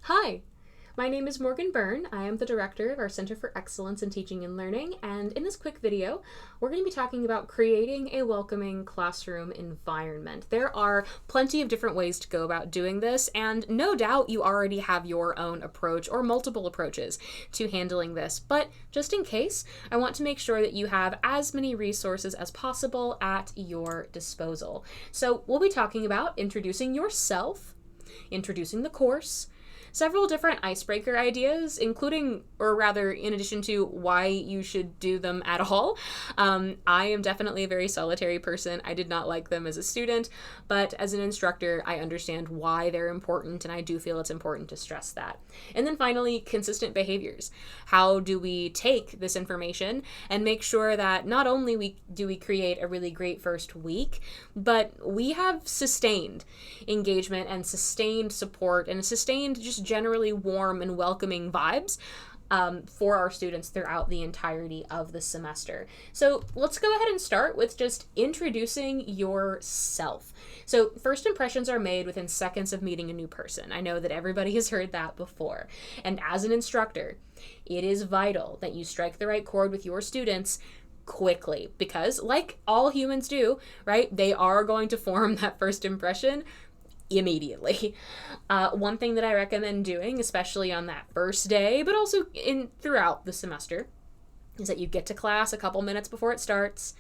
Hi, my name is Morgan Byrne. I am the director of our Center for Excellence in Teaching and Learning, and in this quick video, we're going to be talking about creating a welcoming classroom environment. There are plenty of different ways to go about doing this, and no doubt you already have your own approach or multiple approaches to handling this, but just in case, I want to make sure that you have as many resources as possible at your disposal. So we'll be talking about introducing yourself, introducing the course, several different icebreaker ideas, including, or rather, in addition to why you should do them at all. I am definitely a very solitary person. I did not like them as a student, but as an instructor, I understand why they're important, and I do feel it's important to stress that. And then finally, consistent behaviors. How do we take this information and make sure that not only do we create a really great first week, but we have sustained engagement and sustained support and sustained just generally warm and welcoming vibes for our students throughout the entirety of the semester. So let's go ahead and start with just introducing yourself. So first impressions are made within seconds of meeting a new person. I know that everybody has heard that before. And as an instructor, it is vital that you strike the right chord with your students quickly, because like all humans do, right, they are going to form that first impression immediately. One thing that I recommend doing, especially on that first day, but also throughout the semester, is that you get to class a couple minutes before it starts,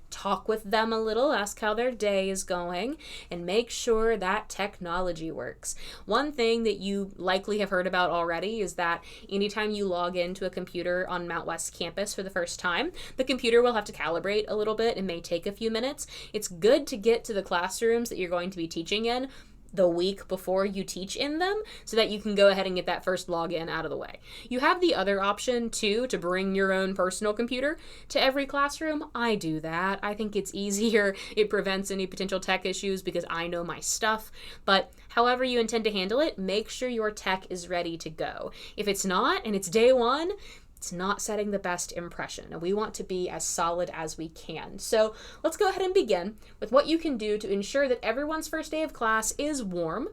talk with them a little, ask how their day is going, and make sure that technology works. One thing that you likely have heard about already is that anytime you log into a computer on Mount West campus for the first time, the computer will have to calibrate a little bit. It may take a few minutes. It's good to get to the classrooms that you're going to be teaching in the week before you teach in them so that you can go ahead and get that first login out of the way. You have the other option too to bring your own personal computer to every classroom. I do that. I think it's easier. It prevents any potential tech issues because I know my stuff. But however you intend to handle it, make sure your tech is ready to go. If it's not and it's day one, it's not setting the best impression, and we want to be as solid as we can. So let's go ahead and begin with what you can do to ensure that everyone's first day of class is warm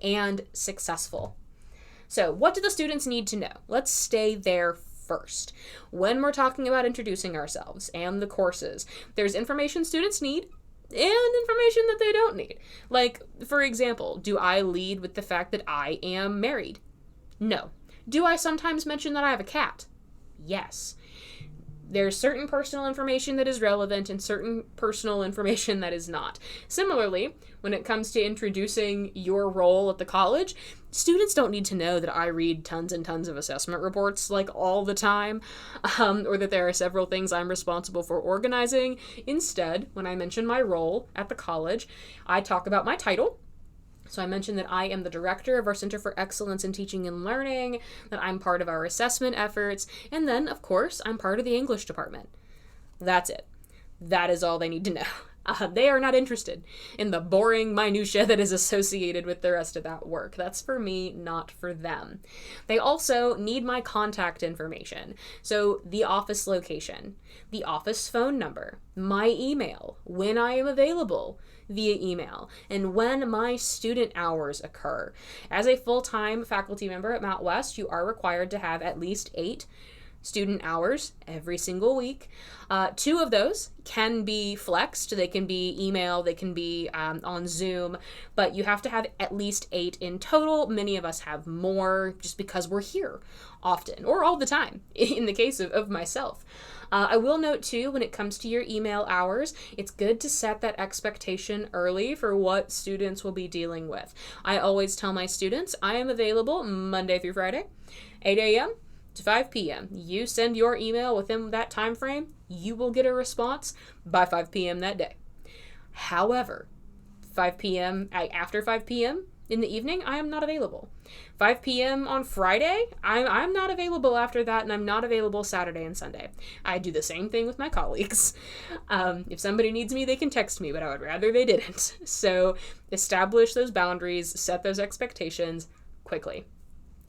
and successful. So what do the students need to know? Let's stay there first. When we're talking about introducing ourselves and the courses, there's information students need and information that they don't need. Like, for example, do I lead with the fact that I am married? No. Do I sometimes mention that I have a cat? Yes. There's certain personal information that is relevant and certain personal information that is not. Similarly, when it comes to introducing your role at the college, students don't need to know that I read tons and tons of assessment reports like all the time, or that there are several things I'm responsible for organizing. Instead, when I mention my role at the college, I talk about my title. So I mentioned that I am the director of our Center for Excellence in Teaching and Learning, that I'm part of our assessment efforts, and then, of course, I'm part of the English department. That's it. That is all they need to know. They are not interested in the boring minutia that is associated with the rest of that work. That's for me, not for them. They also need my contact information. So the office location, the office phone number, my email, when I am available via email, and when my student hours occur. As a full-time faculty member at Mount West, you are required to have at least 8 student hours every single week. 2 of those can be flexed. They can be email, they can be on Zoom, but you have to have at least 8 in total. Many of us have more just because we're here often, or all the time, in the case of myself. I will note too, when it comes to your email hours, it's good to set that expectation early for what students will be dealing with. I always tell my students I am available Monday through Friday, 8 a.m. to 5 p.m. You send your email within that time frame, you will get a response by 5 p.m. that day. However, 5 p.m. after 5 p.m. in the evening, I am not available. 5 p.m. on Friday, I'm not available after that, and I'm not available Saturday and Sunday. I do the same thing with my colleagues. If somebody needs me, they can text me, but I would rather they didn't. So establish those boundaries, set those expectations quickly.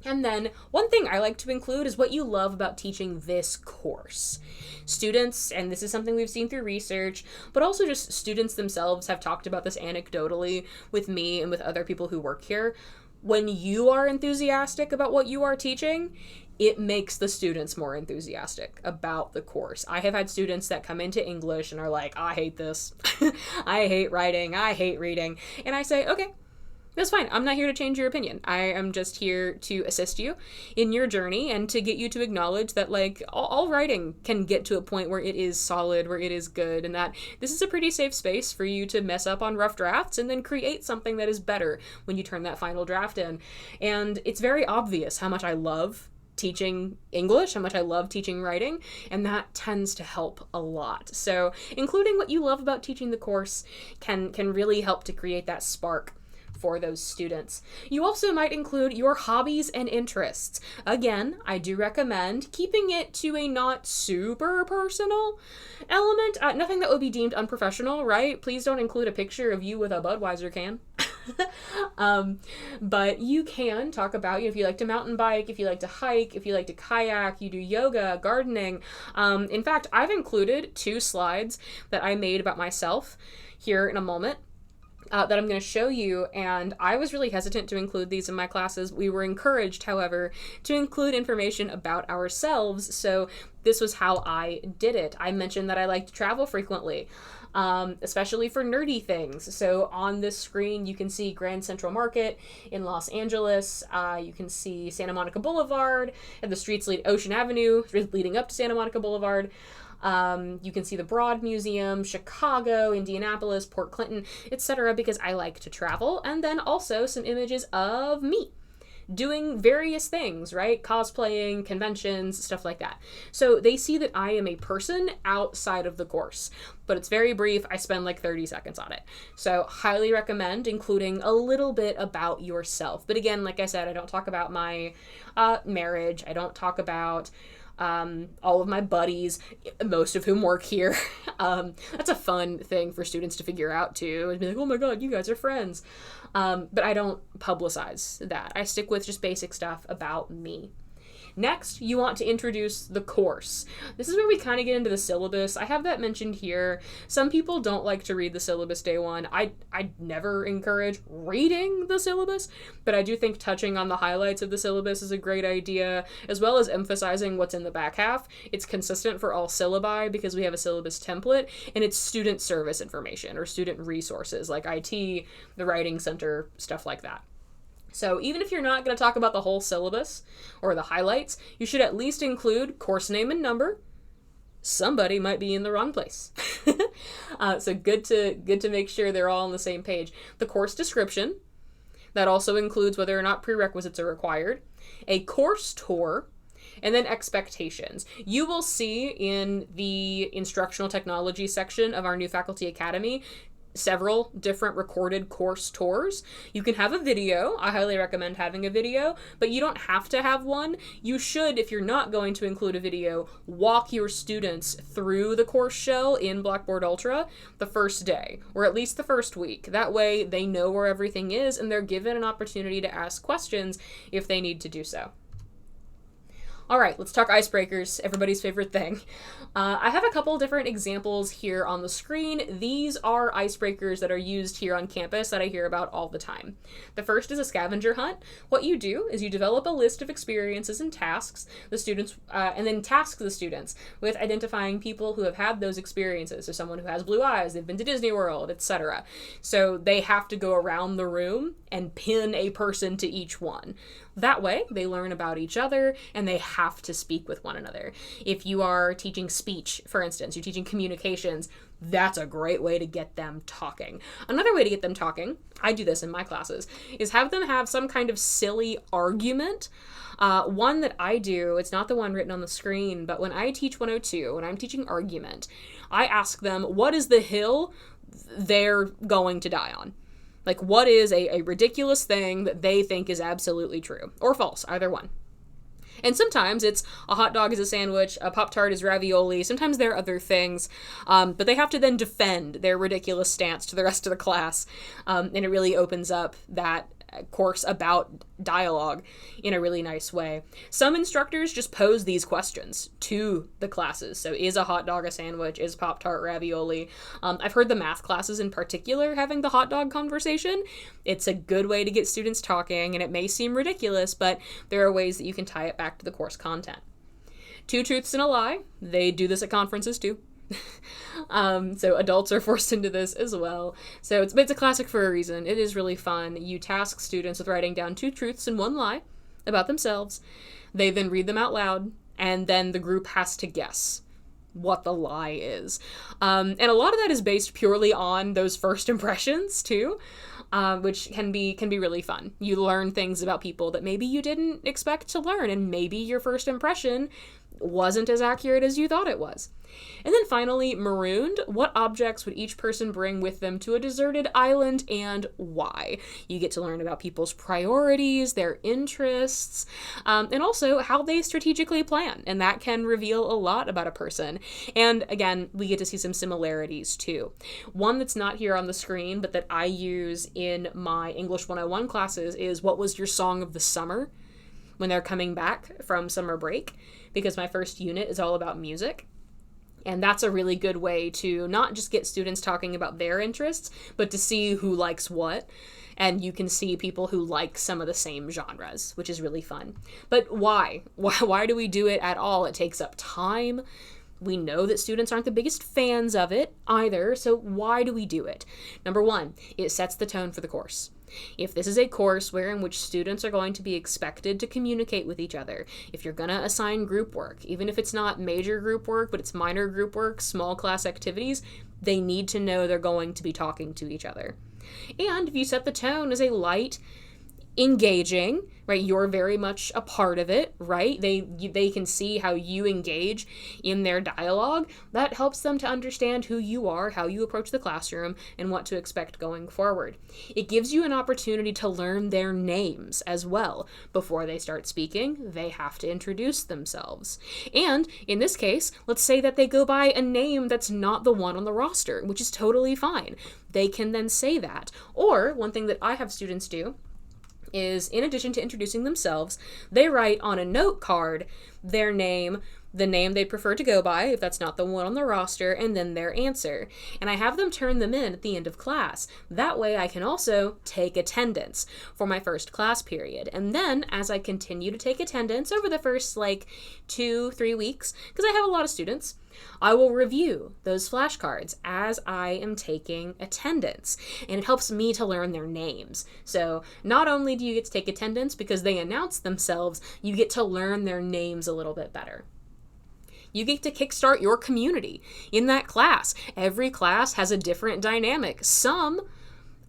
And then one thing I like to include is what you love about teaching this course. Students, and this is something we've seen through research, but also just students themselves have talked about this anecdotally with me and with other people who work here. when you are enthusiastic about what you are teaching, it makes the students more enthusiastic about the course. I have had students that come into English and are like, I hate this. I hate writing. I hate reading. And I say, okay, that's fine. I'm not here to change your opinion. I am just here to assist you in your journey and to get you to acknowledge that, like, all writing can get to a point where it is solid, where it is good, and that this is a pretty safe space for you to mess up on rough drafts and then create something that is better when you turn that final draft in. And it's very obvious how much I love teaching English, how much I love teaching writing, and that tends to help a lot. So including what you love about teaching the course can really help to create that spark for those students. You also might include your hobbies and interests. Again, I do recommend keeping it to a not super personal element. Nothing that would be deemed unprofessional, right? Please don't include a picture of you with a Budweiser can. But you can talk about, if you like to mountain bike, if you like to hike, if you like to kayak, you do yoga, gardening. In fact, I've included 2 slides that I made about myself here in a moment. That I'm going to show you, and I was really hesitant to include these in my classes. We were encouraged, however, to include information about ourselves, so this was how I did it. I mentioned that I like to travel frequently, especially for nerdy things. So on this screen, you can see Grand Central Market in Los Angeles. You can see Santa Monica Boulevard, and the streets lead Ocean Avenue, leading up to Santa Monica Boulevard. You can see the Broad Museum, Chicago, Indianapolis, Port Clinton, etc., because I like to travel. And then also some images of me doing various things, right? Cosplaying, conventions, stuff like that. So they see that I am a person outside of the course, but it's very brief. I spend like 30 seconds on it. So highly recommend including a little bit about yourself. But again, like I said, I don't talk about my marriage. I don't talk about all of my buddies, most of whom work here. That's a fun thing for students to figure out too, and be like, oh my god, you guys are friends. But I don't publicize that. I stick with just basic stuff about me. Next, you want to introduce the course. This is where we kind of get into the syllabus. I have that mentioned here. Some people don't like to read the syllabus day one. I never encourage reading the syllabus, but I do think touching on the highlights of the syllabus is a great idea, as well as emphasizing what's in the back half. It's consistent for all syllabi because we have a syllabus template, and it's student service information or student resources like IT, the Writing Center, stuff like that. So even if you're not going to talk about the whole syllabus or the highlights, you should at least include course name and number. Somebody might be in the wrong place. So good to make sure they're all on the same page. The course description, that also includes whether or not prerequisites are required. A course tour, and then expectations. You will see in the instructional technology section of our new Faculty Academy several different recorded course tours. You can have a video. I highly recommend having a video, but you don't have to have one. You should, if you're not going to include a video, walk your students through the course shell in Blackboard Ultra the first day, or at least the first week. That way they know where everything is and they're given an opportunity to ask questions if they need to do so. All right, let's talk icebreakers, everybody's favorite thing. I have a couple different examples here on the screen. These are icebreakers that are used here on campus that I hear about all the time. The first is a scavenger hunt. What you do is you develop a list of experiences and tasks the students, and then task the students with identifying people who have had those experiences. So someone who has blue eyes, they've been to Disney World, etc. So they have to go around the room and pin a person to each one. That way, they learn about each other, and they have to speak with one another. If you are teaching speech, for instance, you're teaching communications, that's a great way to get them talking. Another way to get them talking, I do this in my classes, is have them have some kind of silly argument. One that I do, it's not the one written on the screen, but when I teach 102, when I'm teaching argument, I ask them, what is the hill they're going to die on? Like, what is a ridiculous thing that they think is absolutely true? Or false, either one. And sometimes it's a hot dog is a sandwich, a Pop-Tart is ravioli, sometimes there are other things, but they have to then defend their ridiculous stance to the rest of the class, and it really opens up that course about dialogue in a really nice way. Some instructors just pose these questions to the classes. So is a hot dog a sandwich? Is Pop-Tart ravioli? I've heard the math classes in particular having the hot dog conversation. It's a good way to get students talking, and it may seem ridiculous, but there are ways that you can tie it back to the course content. 2 truths and a lie. They do this at conferences too. So adults are forced into this as well. So it's a classic for a reason. It is really fun. You task students with writing down 2 truths and 1 lie about themselves. They then read them out loud, and then the group has to guess what the lie is. And a lot of that is based purely on those first impressions too, which can be really fun. You learn things about people that maybe you didn't expect to learn, and maybe your first impression wasn't as accurate as you thought it was. And then finally, marooned. What objects would each person bring with them to a deserted island, and why? You get to learn about people's priorities, their interests, and also how they strategically plan, and that can reveal a lot about a person. And again, we get to see some similarities too. One that's not here on the screen, but that I use in my English 101 classes is, what was your song of the summer? When they're coming back from summer break, because my first unit is all about music. And that's a really good way to not just get students talking about their interests, but to see who likes what. And you can see people who like some of the same genres, which is really fun. But why? Why do we do it at all? It takes up time. We know that students aren't the biggest fans of it either, so why do we do it? Number 1, it sets the tone for the course. If this is a course in which students are going to be expected to communicate with each other, if you're going to assign group work, even if it's not major group work, but it's minor group work, small class activities, they need to know they're going to be talking to each other. And if you set the tone as a light, engaging, right? You're very much a part of it, right? They can see how you engage in their dialogue. That helps them to understand who you are, how you approach the classroom, and what to expect going forward. It gives you an opportunity to learn their names as well. Before they start speaking, they have to introduce themselves. And in this case, let's say that they go by a name that's not the one on the roster, which is totally fine. They can then say that. Or one thing that I have students do is, in addition to introducing themselves, they write on a note card their name, the name they prefer to go by, if that's not the one on the roster, and then their answer. And I have them turn them in at the end of class. That way I can also take attendance for my first class period. And then, as I continue to take attendance over the first, 2-3 weeks, because I have a lot of students, I will review those flashcards as I am taking attendance, and it helps me to learn their names. So not only do you get to take attendance because they announce themselves, you get to learn their names a little bit better. You get to kickstart your community in that class. Every class has a different dynamic. Some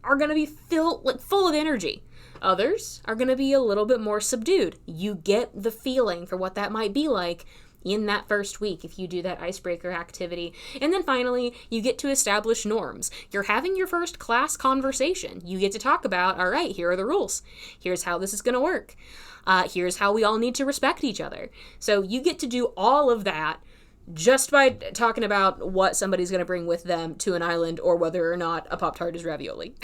are going to be full of energy. Others are going to be a little bit more subdued. You get the feeling for what that might be like in that first week if you do that icebreaker activity. And then finally, you get to establish norms. You're having your first class conversation. You get to talk about, all right, here are the rules. Here's how this is going to work. Here's how we all need to respect each other. So you get to do all of that just by talking about what somebody's going to bring with them to an island, or whether or not a Pop-Tart is ravioli.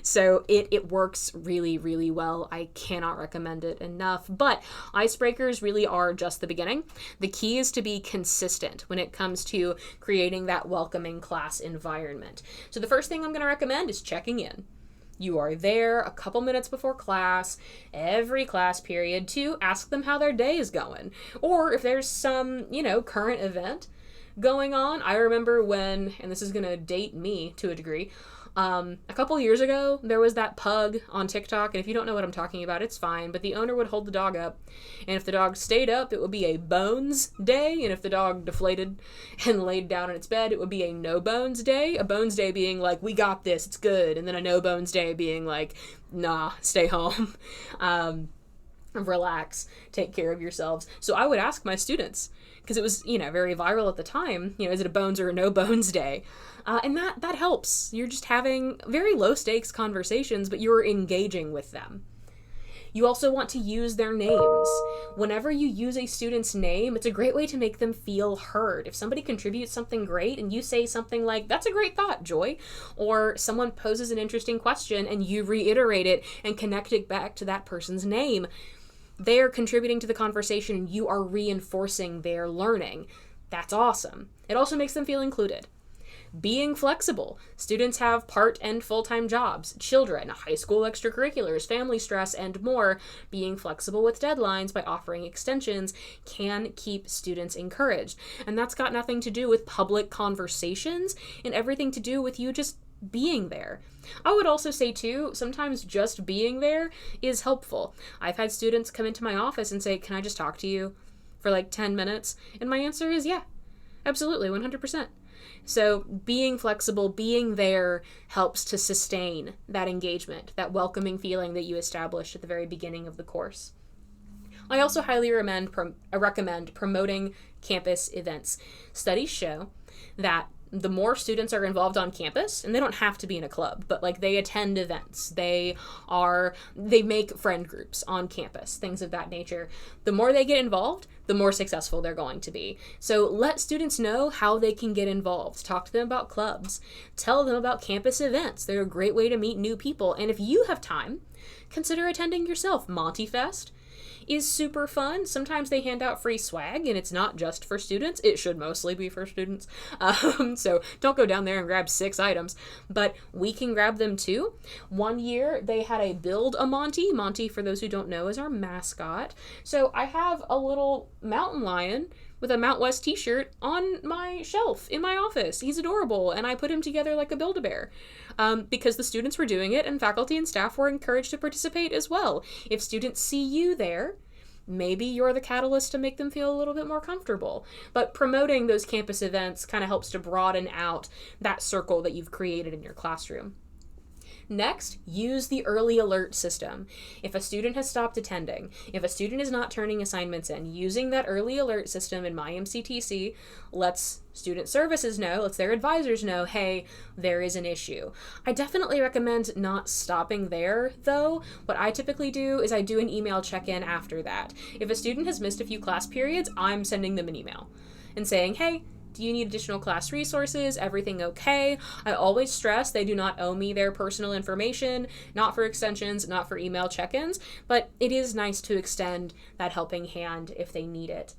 So it works really, really well. I cannot recommend it enough. But icebreakers really are just the beginning. The key is to be consistent when it comes to creating that welcoming class environment. So the first thing I'm going to recommend is checking in. You are there a couple minutes before class, every class period, to ask them how their day is going. Or if there's some, current event going on. I remember when, and this is going to date me to a degree, a couple years ago, there was that pug on TikTok, and if you don't know what I'm talking about, it's fine, but the owner would hold the dog up, and if the dog stayed up, it would be a bones day, and if the dog deflated and laid down in its bed, it would be a no bones day. A bones day being like, we got this, it's good, and then a no bones day being like, nah, stay home, relax, take care of yourselves. So I would ask my students, because it was, very viral at the time, is it a bones or a no bones day? And that helps. You're just having very low stakes conversations, but you're engaging with them. You also want to use their names. Whenever you use a student's name, it's a great way to make them feel heard. If somebody contributes something great and you say something like, "That's a great thought, Joy," or someone poses an interesting question and you reiterate it and connect it back to that person's name, they are contributing to the conversation and you are reinforcing their learning. That's awesome. It also makes them feel included. Being flexible. Students have part and full-time jobs, children, high school extracurriculars, family stress, and more. Being flexible with deadlines by offering extensions can keep students encouraged. And that's got nothing to do with public conversations and everything to do with you just being there. I would also say too, sometimes just being there is helpful. I've had students come into my office and say, "Can I just talk to you for like 10 minutes?" And my answer is yeah, absolutely, 100%. So being flexible, being there helps to sustain that engagement, that welcoming feeling that you established at the very beginning of the course. I also highly recommend promoting campus events. Studies show that the more students are involved on campus, and they don't have to be in a club, but like they attend events, they make friend groups on campus, things of that nature. The more they get involved, the more successful they're going to be. So let students know how they can get involved. Talk to them about clubs. Tell them about campus events. They're a great way to meet new people. And if you have time, consider attending yourself. Monty Fest is super fun. Sometimes they hand out free swag, and it's not just for students. It should mostly be for students. So don't go down there and grab 6 items, but we can grab them too. One year they had a Build a Monty. Monty, for those who don't know, is our mascot. So I have a little mountain lion with a Mount West t-shirt on my shelf in my office. He's adorable, and I put him together like a Build-A-Bear because the students were doing it, and faculty and staff were encouraged to participate as well. If students see you there, maybe you're the catalyst to make them feel a little bit more comfortable. But promoting those campus events kind of helps to broaden out that circle that you've created in your classroom. Next, use the early alert system. If a student has stopped attending, if a student is not turning assignments in, using that early alert system in MyMCTC lets student services know, lets their advisors know, hey, there is an issue. I definitely recommend not stopping there, though. What I typically do is I do an email check-in after that. If a student has missed a few class periods, I'm sending them an email and saying, hey, do you need additional class resources? Everything okay? I always stress they do not owe me their personal information, not for extensions, not for email check-ins, but it is nice to extend that helping hand if they need it.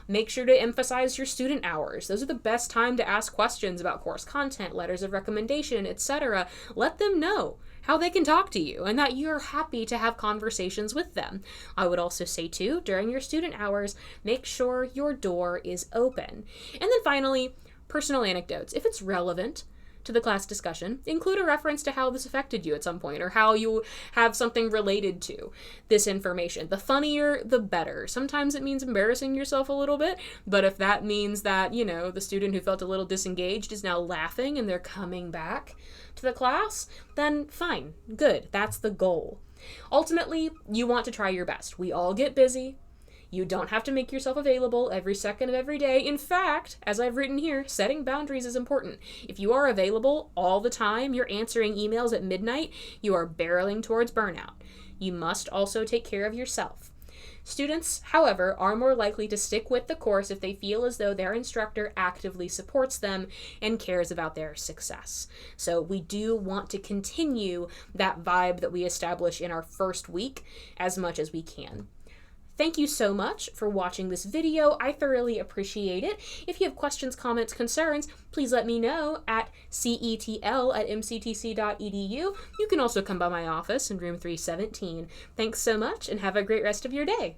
Make sure to emphasize your student hours. Those are the best time to ask questions about course content, letters of recommendation, etc. Let them know how they can talk to you and that you're happy to have conversations with them. I would also say too, during your student hours, make sure your door is open. And then finally, personal anecdotes. If it's relevant to the class discussion, include a reference to how this affected you at some point or how you have something related to this information. The funnier, the better. Sometimes it means embarrassing yourself a little bit, but if that means that, the student who felt a little disengaged is now laughing and they're coming back to the class, then fine, good. That's the goal. Ultimately, you want to try your best. We all get busy. You don't have to make yourself available every second of every day. In fact, as I've written here, setting boundaries is important. If you are available all the time, you're answering emails at midnight, you are barreling towards burnout. You must also take care of yourself. Students, however, are more likely to stick with the course if they feel as though their instructor actively supports them and cares about their success. So we do want to continue that vibe that we establish in our first week as much as we can. Thank you so much for watching this video. I thoroughly appreciate it. If you have questions, comments, concerns, please let me know at cetl@mctc.edu. You can also come by my office in room 317. Thanks so much and have a great rest of your day.